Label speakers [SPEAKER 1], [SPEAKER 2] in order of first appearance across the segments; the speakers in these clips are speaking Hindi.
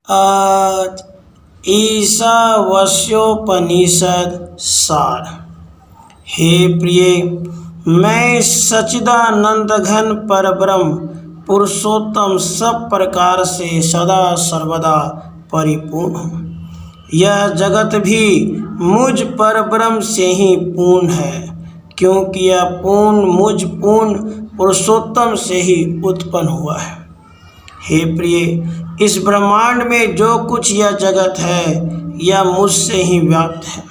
[SPEAKER 1] आज ईशावास्योपनिषद सार। हे प्रिय, मैं सच्चिदानंद घन परब्रह्म पुरुषोत्तम सब प्रकार से सदा सर्वदा परिपूर्ण हूँ। यह जगत भी मुझ परब्रह्म से ही पूर्ण है, क्योंकि यह पूर्ण मुझ पूर्ण पुरुषोत्तम से ही उत्पन्न हुआ है। हे प्रिय, इस ब्रह्मांड में जो कुछ यह जगत है यह मुझसे ही व्याप्त है।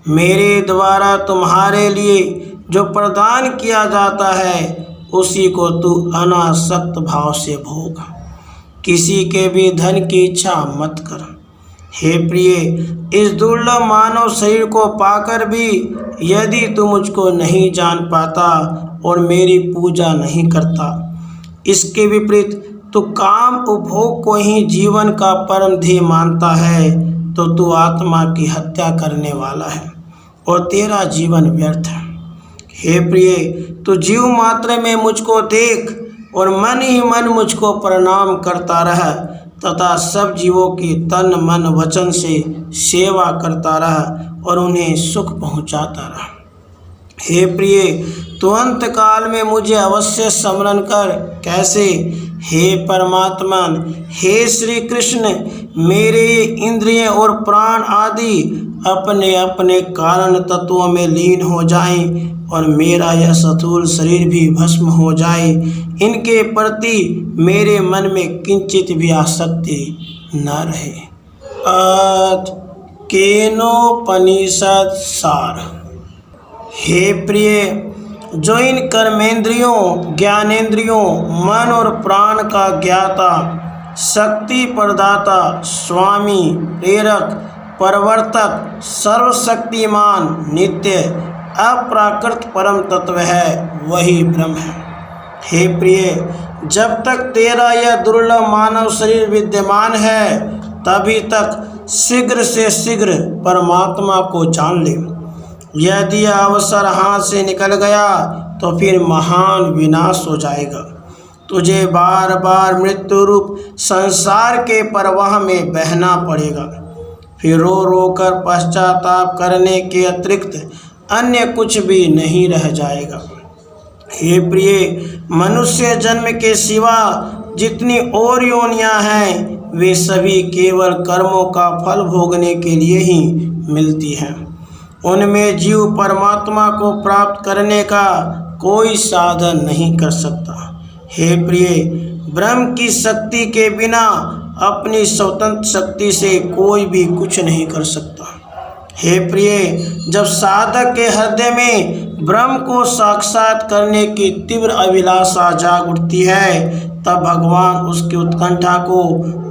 [SPEAKER 1] मेरे द्वारा तुम्हारे लिए जो प्रदान किया जाता है उसी को तू अनासक्त भाव से भोग। किसी के भी धन की इच्छा मत कर। हे प्रिय, इस दुर्लभ मानव शरीर को पाकर भी यदि तू मुझको नहीं जान पाता और मेरी पूजा नहीं करता, इसके विपरीत तू काम उपभोग को ही जीवन का परम ध्येय मानता है, तो तू आत्मा की हत्या करने वाला है और तेरा जीवन व्यर्थ है। हे प्रिय, तू जीव मात्र में मुझको देख और मन ही मन मुझको प्रणाम करता रह तथा सब जीवों की तन मन वचन से सेवा करता रह और उन्हें सुख पहुंचाता रह। हे प्रिय, तू अंत काल में मुझे अवश्य स्मरण कर। कैसे? हे परमात्मा, हे श्री कृष्ण, मेरे इंद्रिय और प्राण आदि अपने अपने कारण तत्वों में लीन हो जाएं और मेरा यह स्थूल शरीर भी भस्म हो जाए। इनके प्रति मेरे मन में किंचित भी आसक्ति न रहे। केनोपनिषद सार। हे प्रिय, जो इन कर्मेंद्रियों, ज्ञानेंद्रियों, मन और प्राण का ज्ञाता, शक्ति प्रदाता, स्वामी, प्रेरक, प्रवर्तक, सर्वशक्तिमान, नित्य, अप्राकृत परम तत्व है, वही ब्रह्म है। हे प्रिय, जब तक तेरा यह दुर्लभ मानव शरीर विद्यमान है तभी तक शीघ्र से शीघ्र परमात्मा को जान ले। यदि अवसर हाथ से निकल गया तो फिर महान विनाश हो जाएगा। तुझे बार बार मृत्यु रूप संसार के प्रवाह में बहना पड़ेगा। फिर रो रो कर पश्चाताप करने के अतिरिक्त अन्य कुछ भी नहीं रह जाएगा। हे प्रिय, मनुष्य जन्म के सिवा जितनी और योनियां हैं वे सभी केवल कर्मों का फल भोगने के लिए ही मिलती हैं। उनमें जीव परमात्मा को प्राप्त करने का कोई साधन नहीं कर सकता। हे प्रिय, ब्रह्म की शक्ति के बिना अपनी स्वतंत्र शक्ति से कोई भी कुछ नहीं कर सकता। हे प्रिय, जब साधक के हृदय में ब्रह्म को साक्षात करने की तीव्र अभिलाषा जाग उठती है तब भगवान उसकी उत्कंठा को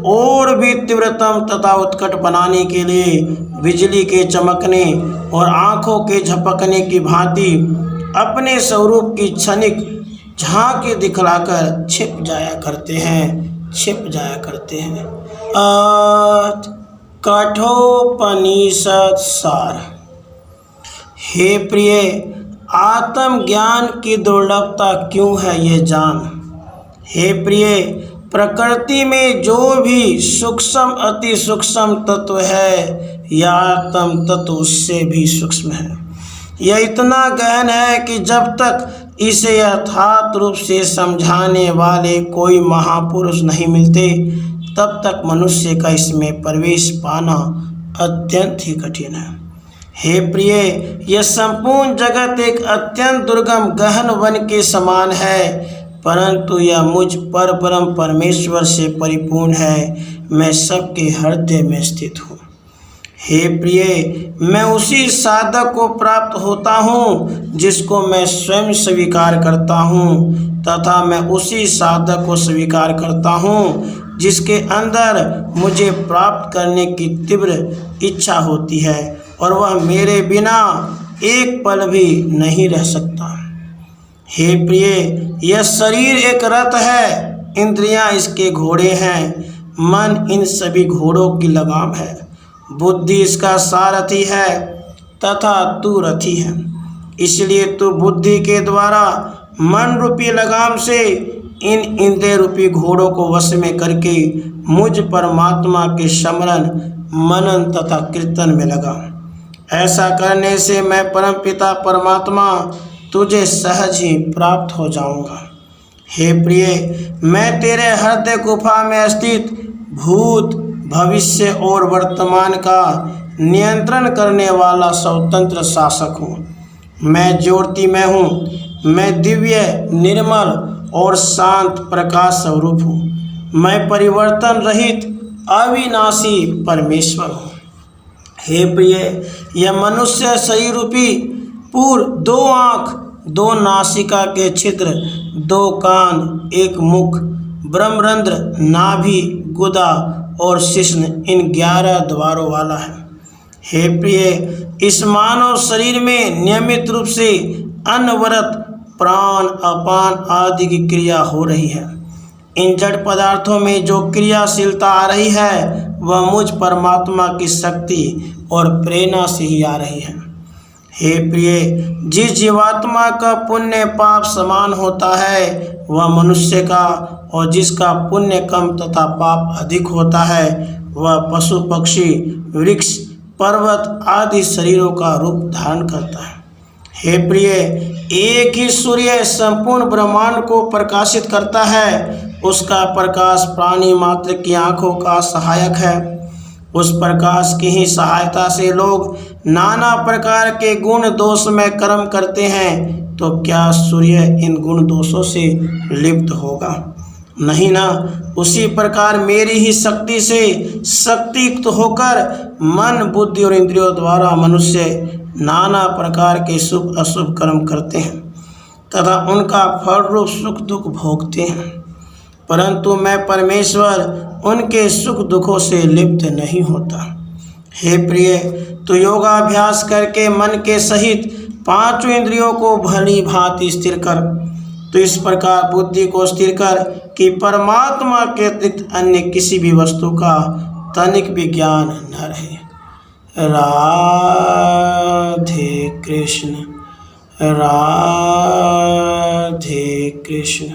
[SPEAKER 1] और भी तीव्रतम तथा उत्कट बनाने के लिए बिजली के चमकने और आँखों के झपकने की भांति अपने स्वरूप की क्षणिक झांकी दिखलाकर छिप जाया करते हैं। कठोपनिषद सार। हे प्रिय, आत्मज्ञान की दुर्लभता क्यों है ये जान। हे प्रिय, प्रकृति में जो भी सूक्ष्म अति सूक्ष्म तत्व है यह आत्म तत्व उससे भी सूक्ष्म है। यह इतना गहन है कि जब तक इसे यथार्थ रूप से समझाने वाले कोई महापुरुष नहीं मिलते तब तक मनुष्य का इसमें प्रवेश पाना अत्यंत ही कठिन है। हे प्रिय, यह संपूर्ण जगत एक अत्यंत दुर्गम गहन वन के समान है, परंतु यह मुझ परब्रह्म परमेश्वर से परिपूर्ण है। मैं सबके हृदय में स्थित हूँ। हे प्रिय, मैं उसी साधक को प्राप्त होता हूँ जिसको मैं स्वयं स्वीकार करता हूँ तथा मैं उसी साधक को स्वीकार करता हूँ जिसके अंदर मुझे प्राप्त करने की तीव्र इच्छा होती है और वह मेरे बिना एक पल भी नहीं रह सकता। हे प्रिय, यह शरीर एक रथ है, इंद्रियां इसके घोड़े हैं, मन इन सभी घोड़ों की लगाम है, बुद्धि इसका सारथी है तथा तू रथी है। इसलिए तू बुद्धि के द्वारा मन रूपी लगाम से इन इंद्रिय रूपी घोड़ों को वश में करके मुझ परमात्मा के स्मरण, मनन तथा कीर्तन में लगा। ऐसा करने से मैं परमपिता परमात्मा तुझे सहज ही प्राप्त हो जाऊंगा। हे प्रिय, मैं तेरे हृदय गुफा में स्थित भूत, भविष्य और वर्तमान का नियंत्रण करने वाला स्वतंत्र शासक हूँ। मैं ज्योतिमय हूँ। मैं दिव्य, निर्मल और शांत प्रकाश स्वरूप हूँ। मैं परिवर्तन रहित अविनाशी परमेश्वर हूँ। हे प्रिय, यह मनुष्य शरीर रूपी पूर, 2 आँख, 2 नासिका के छिद्र, 2 कान, 1 मुख, ब्रह्मरंध्र, नाभि, गुदा और शिश्न, इन 11 द्वारों वाला है। हे प्रिय, इस मानव शरीर में नियमित रूप से अनवरत प्राण, अपान आदि की क्रिया हो रही है। इन जड़ पदार्थों में जो क्रियाशीलता आ रही है वह मुझ परमात्मा की शक्ति और प्रेरणा से ही आ रही है। हे प्रिय, जिस जीवात्मा का पुण्य पाप समान होता है वह मनुष्य का, और जिसका पुण्य कम तथा पाप अधिक होता है वह पशु, पक्षी, वृक्ष, पर्वत आदि शरीरों का रूप धारण करता है। हे प्रिय, एक ही सूर्य संपूर्ण ब्रह्मांड को प्रकाशित करता है। उसका प्रकाश प्राणी मात्र की आंखों का सहायक है। उस प्रकाश की ही सहायता से लोग नाना प्रकार के गुण दोष में कर्म करते हैं। तो क्या सूर्य इन गुण दोषों से लिप्त होगा? नहीं ना। उसी प्रकार मेरी ही शक्ति से शक्तियुक्त होकर मन, बुद्धि और इंद्रियों द्वारा मनुष्य नाना प्रकार के शुभ अशुभ कर्म करते हैं तथा उनका फल रूप सुख दुख भोगते हैं। परंतु मैं परमेश्वर उनके सुख दुखों से लिप्त नहीं होता। हे प्रिय, तो योगाभ्यास करके मन के सहित 5 इंद्रियों को भली भांति स्थिर कर। तो इस प्रकार बुद्धि को स्थिर कर कि परमात्मा के अतिरिक्त अन्य किसी भी वस्तु का तनिक भी ज्ञान न रहे। राधे कृष्ण, राधे कृष्ण।